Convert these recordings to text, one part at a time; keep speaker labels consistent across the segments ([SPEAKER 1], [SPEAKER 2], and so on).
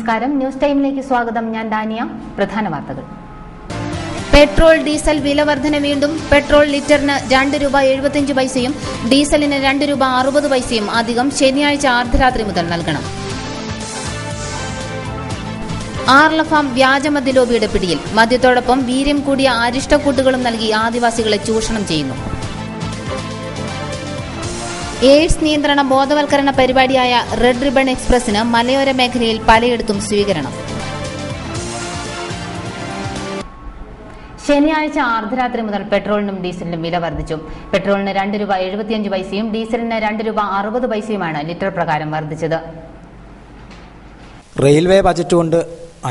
[SPEAKER 1] നമസ്കാരം. ന്യൂസ് ടൈമിലേക്ക് സ്വാഗതം. ഞാൻ ഡാനിയ. പ്രധാന വാർത്തകൾ.
[SPEAKER 2] പെട്രോൾ ഡീസൽ വില വർധന വീണ്ടും. പെട്രോൾ ലിറ്ററിന് ₹2.75 ഡീസലിന് ₹2.60 അധികം ശനിയാഴ്ച അർദ്ധരാത്രി മുതൽ നൽകണം. ആർലഫാം വ്യാജമദ്യ ലോബിയുടെ പിടിയിൽ. മദ്യത്തോടൊപ്പം വീര്യം കൂടിയ അരിഷ്ടക്കൂട്ടുകളും നൽകി ആദിവാസികളെ ചൂഷണം ചെയ്യുന്നു. എയ്ഡ്സ് നിയന്ത്രണ ബോധവൽക്കരണ പരിപാടിയായ റെഡ് റിബൺ എക്സ്പ്രസിന് മലയോര മേഖലയിൽ പലയിടത്തും സ്വീകരണം.
[SPEAKER 1] ശനിയാഴ്ച അർദ്ധരാത്രി മുതൽ പെട്രോളിനും ഡീസലിനും വില വർദ്ധിച്ചു. പെട്രോളിന് ₹2.75 ഡീസലിന് ₹2.60 ലിറ്റർ പ്രകാരം വർദ്ധിച്ചത്.
[SPEAKER 3] റെയിൽവേ ബജറ്റ് കൊണ്ട്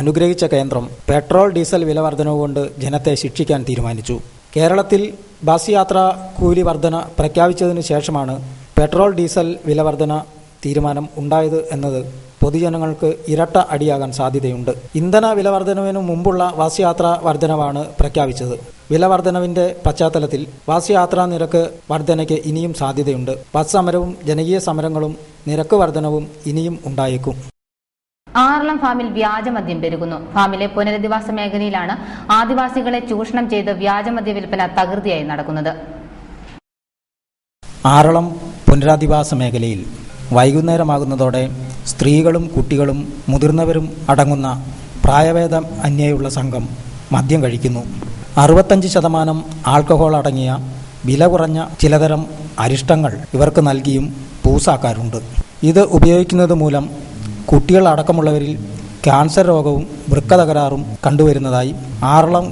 [SPEAKER 3] അനുഗ്രഹിച്ച കേന്ദ്രം പെട്രോൾ ഡീസൽ വില വർധനവ് കൊണ്ട് ജനത്തെ ശിക്ഷിക്കാൻ തീരുമാനിച്ചു. കേരളത്തിൽ ബസ് യാത്രാ കൂലി വർധന പ്രഖ്യാപിച്ചതിനു ശേഷമാണ് പെട്രോൾ ഡീസൽ വില വർധന തീരുമാനം ഉണ്ടായത് എന്നത് പൊതുജനങ്ങൾക്ക് ഇരട്ട അടിയാകാൻ സാധ്യതയുണ്ട്. ഇന്ധന വില വർധനവിനു മുമ്പുള്ള ബസ് യാത്രാ വർധനവാണ് പ്രഖ്യാപിച്ചത്. വില വർധനവിന്റെ പശ്ചാത്തലത്തിൽ ബസ് യാത്രാ നിരക്ക് വർധനയ്ക്ക് ഇനിയും സാധ്യതയുണ്ട്. ബസ് സമരവും ജനകീയ സമരങ്ങളും നിരക്ക് വർധനവും ഇനിയും ഉണ്ടായേക്കും.
[SPEAKER 1] ആർളം ഫാമിൽ വ്യാജമദ്യം പെരുകുന്നു. ഫാമിലെ പുനരധിവാസ മേഖലയിലാണ് ആദിവാസികളെ ചൂഷണം ചെയ്ത് വ്യാജമദ്യ വിൽപ്പന തകൃതിയായി നടക്കുന്നത്.
[SPEAKER 3] ആറളം പുനരധിവാസ മേഖലയിൽ വൈകുന്നേരമാകുന്നതോടെ സ്ത്രീകളും കുട്ടികളും മുതിർന്നവരും അടങ്ങുന്ന പ്രായഭേദം അന്യേയുള്ള സംഘം മദ്യം കഴിക്കുന്നു. 65% ആൽക്കഹോൾ അടങ്ങിയ വില കുറഞ്ഞ ചിലതരം അരിഷ്ടങ്ങൾ ഇവർക്ക് നൽകിയും പൂസാക്കാറുണ്ട്. ഇത് ഉപയോഗിക്കുന്നത് മൂലം കുട്ടികളടക്കമുള്ളവരിൽ ക്യാൻസർ രോഗവും വൃക്ക തകരാറും കണ്ടുവരുന്നതായി ആറളം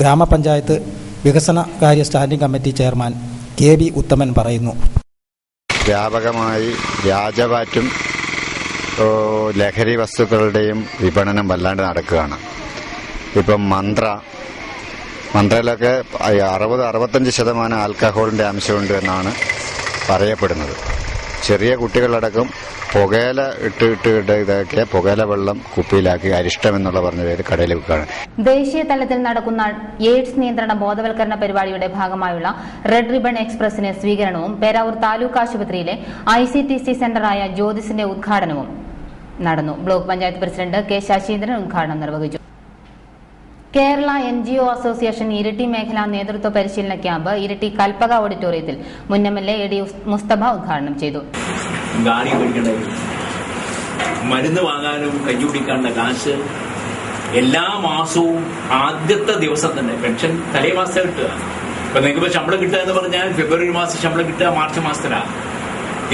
[SPEAKER 3] ഗ്രാമപഞ്ചായത്ത് വികസനകാര്യ സ്റ്റാൻഡിംഗ് കമ്മിറ്റി ചെയർമാൻ KB ഉത്തമൻ പറയുന്നു.
[SPEAKER 4] വ്യാപകമായി വ്യാജവാറ്റും ലഹരി വസ്തുക്കളുടെയും വിപണനം വല്ലാണ്ട് നടക്കുകയാണ്. ഇപ്പം മന്ത്രയിലൊക്കെ 60-65% ആൽക്കഹോളിൻ്റെ അംശമുണ്ട് എന്നാണ് പറയപ്പെടുന്നത്. ചെറിയ കുട്ടികളടക്കം പുകയില ഇതൊക്കെ പുകയില വെള്ളം കുപ്പിയിലാക്കി അരിഷ്ടം എന്നുള്ള പറഞ്ഞ പേര് കടയിൽ വെക്കുകയാണ്.
[SPEAKER 1] ദേശീയ തലത്തിൽ നടക്കുന്ന എയ്ഡ്സ് നിയന്ത്രണ ബോധവൽക്കരണ പരിപാടിയുടെ ഭാഗമായുള്ള റെഡ് റിബൺ എക്സ്പ്രസിന് സ്വീകരണവും പേരാവൂർ താലൂക്ക് ആശുപത്രിയിലെ ICTC സെന്ററായ ജ്യോതിസിന്റെ ഉദ്ഘാടനവും നടന്നു. Block panchayat president K Saseendran ഉദ്ഘാടനം നിർവഹിച്ചു. കേരള NGO അസോസിയേഷൻ ഇരിട്ടി മേഖലാ നേതൃത്വ പരിശീലന ക്യാമ്പ് ഇരിട്ടി കൽപ്പക ഓഡിറ്റോറിയത്തിൽ മുൻ MLA AD മുസ്തഫ ഉദ്ഘാടനം ചെയ്തു.
[SPEAKER 5] ഗാഡി മേടിക്കേണ്ടത്, മരുന്ന് വാങ്ങാനും കഞ്ഞുപിടിക്കാനുള്ള കാശ് എല്ലാ മാസവും ആദ്യത്തെ ദിവസം തന്നെ പെൻഷൻ തലേ മാസം കിട്ടുക. ഇപ്പൊ നിങ്ങൾക്ക് ശമ്പളം കിട്ടുക എന്ന് പറഞ്ഞാൽ ഫെബ്രുവരി മാസം ശമ്പളം കിട്ടുക മാർച്ച് മാസത്തിലാണ്.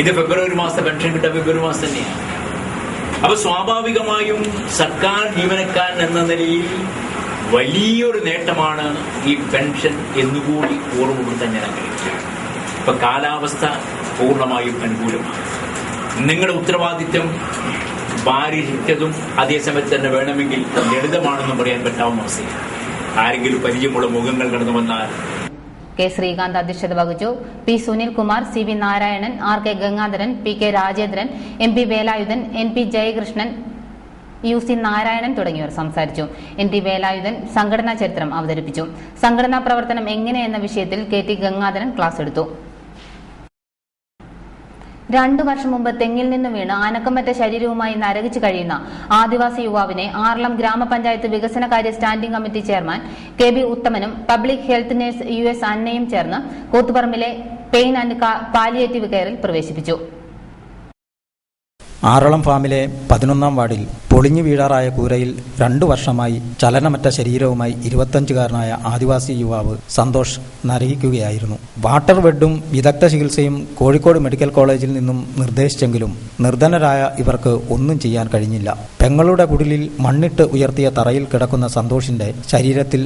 [SPEAKER 5] ഇത് ഫെബ്രുവരി മാസത്തെ പെൻഷൻ കിട്ടുക ഫെബ്രുവരി മാസം തന്നെയാണ്. അപ്പൊ സ്വാഭാവികമായും സർക്കാർ ജീവനക്കാരൻ എന്ന നിലയിൽ വലിയൊരു നേട്ടമാണ് ഈ പെൻഷൻ എന്നുകൂടി ഓർമ്മപ്പെടുത്താൻ ഞാൻ ആഗ്രഹിക്കുകയാണ്. ഇപ്പൊ കാലാവസ്ഥ പൂർണ്ണമായും അനുകൂലമാണ്. നിങ്ങളുടെ ഉത്തരവാദിത്വം ഭാരിച്ചതും അതേസമയത്ത് തന്നെ വേണമെങ്കിൽ ലളിതമാണെന്നും പറയാൻ പറ്റാവുന്ന അവസ്ഥയാണ്. ആരെങ്കിലും പരിചയമുള്ള മുഖങ്ങൾ കടന്നു വന്നാൽ
[SPEAKER 1] K ശ്രീകാന്ത് അധ്യക്ഷത വഹിച്ചു. P Sunilkumar, CV Narayanan, RK Gangadharan, PK Rajendran, MP Velayudhan, NP Jayakrishnan, UC Narayanan തുടങ്ങിയവർ സംസാരിച്ചു. NT വേലായുധൻ സംഘടനാ ചരിത്രം അവതരിപ്പിച്ചു. സംഘടനാ പ്രവർത്തനം എങ്ങനെയെന്ന വിഷയത്തിൽ KT ഗംഗാധരൻ ക്ലാസ് എടുത്തു. 2 വർഷം മുമ്പ് തെങ്ങിൽ നിന്ന് വീണ് അനക്കമറ്റ ശരീരവുമായി നരകിച്ചു കഴിയുന്ന ആദിവാസി യുവാവിനെ ആർളം ഗ്രാമപഞ്ചായത്ത് വികസനകാര്യ സ്റ്റാൻഡിംഗ് കമ്മിറ്റി ചെയർമാൻ KB ഉത്തമനും പബ്ലിക് ഹെൽത്ത് നഴ്സ് US അന്നയും ചേർന്ന് കൂത്തുപറമ്പിലെ പെയിൻ ആൻഡ് പാലിയേറ്റീവ് കെയറിൽ പ്രവേശിപ്പിച്ചു.
[SPEAKER 3] ആറളം ഫാമിലെ 11ാം വാർഡിൽ പൊളിഞ്ഞു വീഴാറായ കൂരയിൽ 2 വർഷമായി ചലനമറ്റ ശരീരവുമായി 25കാരനായ ആദിവാസി യുവാവ് സന്തോഷ് നരകിക്കുകയായിരുന്നു. വാട്ടർ ബെഡും വിദഗ്ധ ചികിത്സയും കോഴിക്കോട് മെഡിക്കൽ കോളേജിൽ നിന്നും നിർദ്ദേശിച്ചെങ്കിലും നിർധനരായ ഇവർക്ക് ഒന്നും ചെയ്യാൻ കഴിഞ്ഞില്ല. പെങ്ങളുടെ കുടിലിൽ മണ്ണിട്ട് ഉയർത്തിയ തറയിൽ കിടക്കുന്ന സന്തോഷിന്റെ ശരീരത്തിൽ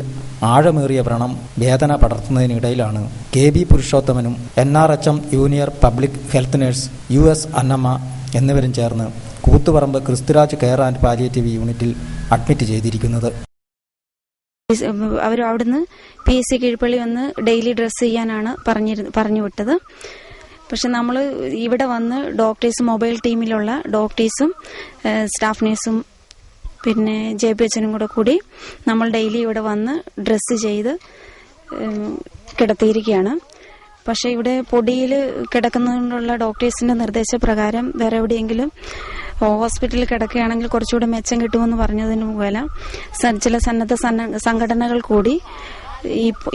[SPEAKER 3] ആഴമേറിയ വ്രണം വേദന പടർത്തുന്നതിനിടയിലാണ് KB പുരുഷോത്തമനും NRHM junior public health nurse US Annamma എന്നിവരും ചേർന്ന് Koothuparamba Christuraj care and palliative യൂണിറ്റിൽ അഡ്മിറ്റ് ചെയ്തിരിക്കുന്നത്.
[SPEAKER 6] അവർ അവിടുന്ന് PSC കീഴ്പള്ളി വന്ന് ഡെയിലി ഡ്രസ് ചെയ്യാനാണ് പറഞ്ഞു വിട്ടത്. പക്ഷെ നമ്മൾ ഇവിടെ വന്ന് ഡോക്ടേഴ്സും മൊബൈൽ ടീമിലുള്ള ഡോക്ടേഴ്സും സ്റ്റാഫ് നേഴ്സും പിന്നെ JPHനും കൂടി നമ്മൾ ഡെയിലി ഇവിടെ വന്ന് ഡ്രസ്സ് ചെയ്ത് കിടത്തിയിരിക്കുകയാണ്. പക്ഷേ ഇവിടെ പൊടിയിൽ കിടക്കുന്നതുകൊണ്ടുള്ള ഡോക്ടേഴ്സിന്റെ നിർദ്ദേശപ്രകാരം വേറെ എവിടെയെങ്കിലും ഹോസ്പിറ്റലിൽ കിടക്കുകയാണെങ്കിൽ കുറച്ചുകൂടെ മെച്ചം കിട്ടുമെന്ന് പറഞ്ഞതിന് മുഖേന ചില സന്നദ്ധ സംഘടനകൾ കൂടി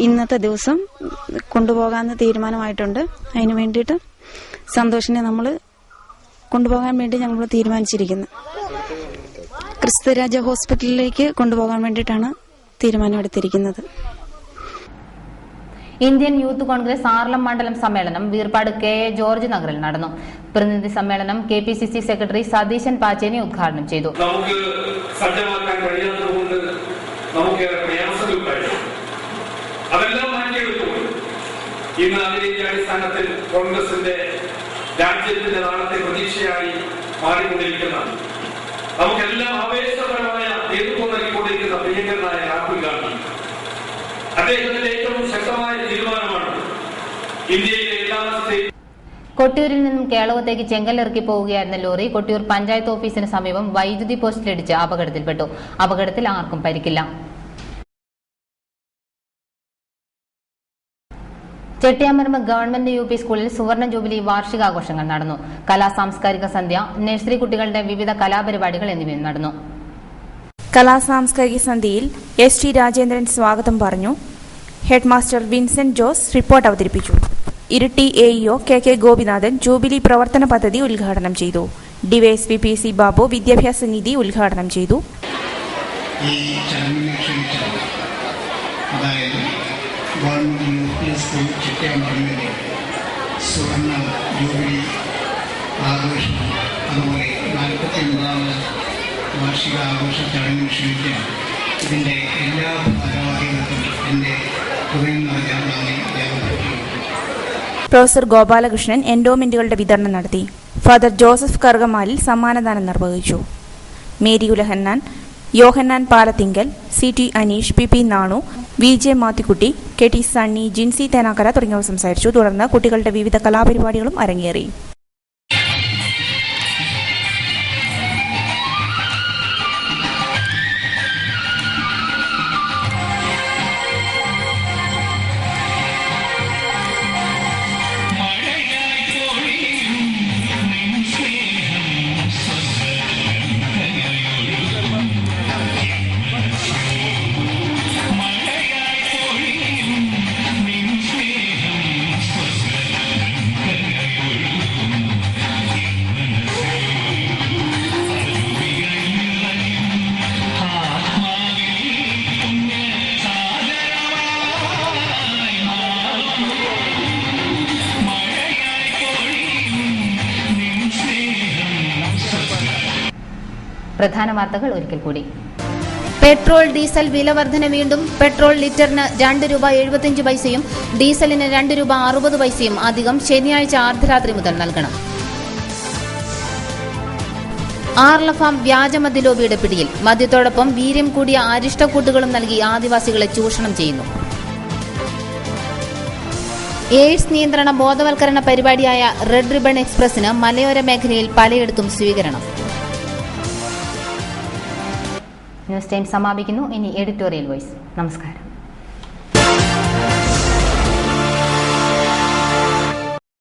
[SPEAKER 6] ഇന്നത്തെ ദിവസം കൊണ്ടുപോകാമെന്ന് തീരുമാനമായിട്ടുണ്ട്. അതിന് വേണ്ടിയിട്ട് സന്തോഷിനെ നമ്മൾ കൊണ്ടുപോകാൻ വേണ്ടി ഞങ്ങൾ തീരുമാനിച്ചിരിക്കുന്നു. ക്രിസ്തുരാജ ഹോസ്പിറ്റലിലേക്ക് കൊണ്ടുപോകാൻ വേണ്ടിയിട്ടാണ് തീരുമാനമെടുത്തിരിക്കുന്നത്.
[SPEAKER 1] ഇന്ത്യൻ യൂത്ത് കോൺഗ്രസ് ആർലം മണ്ഡലം സമ്മേളനം വീർപാട് കെ എ ജോർജ് നഗറിൽ നടന്നു. പ്രതിനിധി സമ്മേളനം KPCC സെക്രട്ടറി സതീശൻ പാച്ചേനി ഉദ്ഘാടനം ചെയ്തു.
[SPEAKER 7] നമുക്ക് സജ്ജമാക്കാൻ കഴിയാത്തതുകൊണ്ട് നമുക്ക് പ്രയാസങ്ങളുണ്ടായിരുന്നു. അതെല്ലാം മാറ്റിയെടുത്തുകൊണ്ട് ഇന്ന് അതിന്റെ അടിസ്ഥാനത്തിൽ കോൺഗ്രസിന്റെ രാജ്യത്തിന്റെ നാളത്തെ പ്രതീക്ഷയായി മാറിക്കൊണ്ടിരിക്കുന്ന നമുക്കെല്ലാം ആവേശപരമായ നേതൃത്വം നൽകിക്കൊണ്ടിരിക്കുന്ന പ്രിയങ്കരനായ രാഹുൽ ഗാന്ധി, അദ്ദേഹത്തിന്റെ ഏറ്റവും ശക്തമായ തീരുമാനമാണ് ഇന്ത്യയിലെ എല്ലാ
[SPEAKER 1] കൊട്ടിയൂരിൽ നിന്നും കേളവത്തേക്ക് ചെങ്കലിറക്കി പോവുകയായിരുന്ന ലോറി കൊട്ടിയൂർ പഞ്ചായത്ത് ഓഫീസിന് സമീപം വൈദ്യുതി പോസ്റ്റിലിടിച്ച് അപകടത്തിൽപ്പെട്ടു. അപകടത്തിൽ ആർക്കും പരിക്കില്ല. ചെട്ടിയാമരമ്പ് ഗവൺമെന്റ് UP സ്കൂളിൽ സുവർണ ജൂബിലി വാർഷികാഘോഷങ്ങൾ നടന്നു. സാംസ്കാരിക സന്ധ്യ, നഴ്സറി കുട്ടികളുടെ വിവിധ കലാപരിപാടികൾ എന്നിവയും നടന്നു.
[SPEAKER 8] കലാസാംസ്കാരിക സന്ധ്യയിൽ ST രാജേന്ദ്രൻ സ്വാഗതം പറഞ്ഞു. ഹെഡ്മാസ്റ്റർ വിൻസെന്റ് ജോസ് റിപ്പോർട്ട് അവതരിപ്പിച്ചു. Iritty AEO KK Gopinathan jubilee പ്രവർത്തന പദ്ധതി ഉദ്ഘാടനം ചെയ്തു. DYSP PC ബാബു വിദ്യാഭ്യാസ നിധി ഉദ്ഘാടനം ചെയ്തു.
[SPEAKER 9] ഗവൺമെന്റ് സ്കൂൾ ചിറ്റയാമരമ്പിന്റെ സുവർണ ജൂബിലി ആഘോഷം, അതുപോലെ 45ാമത് വാർഷിക ആഘോഷ ചടങ്ങിന് ക്ഷണിച്ച ഇതിന്റെ എല്ലാ ഭാരവാഹികൾക്കും എന്റെ ഹൃദയം നിറഞ്ഞ നന്ദി രേഖപ്പെടുത്തുന്നു.
[SPEAKER 8] പ്രൊഫസർ ഗോപാലകൃഷ്ണൻ എൻഡോമെന്റുകളുടെ വിതരണം നടത്തി. ഫാദർ ജോസഫ് കർഗമാലിൽ സമ്മാനദാനം നിർവഹിച്ചു. Mary Ulahannan, Yohannan Palathinkal, CT Aneesh, PP Nanu, VJ Mathikutty, KT Sunny, Jincy Thenakkara തുടങ്ങിയവർ സംസാരിച്ചു. തുടർന്ന് കുട്ടികളുടെ വിവിധ കലാപരിപാടികളും അരങ്ങേറി.
[SPEAKER 1] പ്രധാന വാർത്തകൾ ഒരിക്കൽ കൂടി.
[SPEAKER 2] പെട്രോൾ ഡീസൽ വില വർധന വീണ്ടും. പെട്രോൾ ലിറ്ററിന് ₹2.75 ഡീസലിന് ₹2.60 അധികം ശനിയാഴ്ച അർദ്ധരാത്രി മുതൽ നൽകണം. ആർലഫാം വ്യാജമദ്യ ലോബിയുടെ പിടിയിൽ. മദ്യത്തോടൊപ്പം വീര്യം കൂടിയ അരിഷ്ടക്കൂട്ടുകളും നൽകി ആദിവാസികളെ ചൂഷണം ചെയ്യുന്നു. എയ്ഡ്സ് നിയന്ത്രണ ബോധവൽക്കരണ പരിപാടിയായ റെഡ് റിബൺ എക്സ്പ്രസിന് മലയോര മേഖലയിൽ പലയിടത്തും സ്വീകരണം. ന്യൂസ് ടൈം സമാപിക്കുന്നു. ഇനി എഡിറ്റോറിയൽ വോയിസ്. നമസ്കാരം.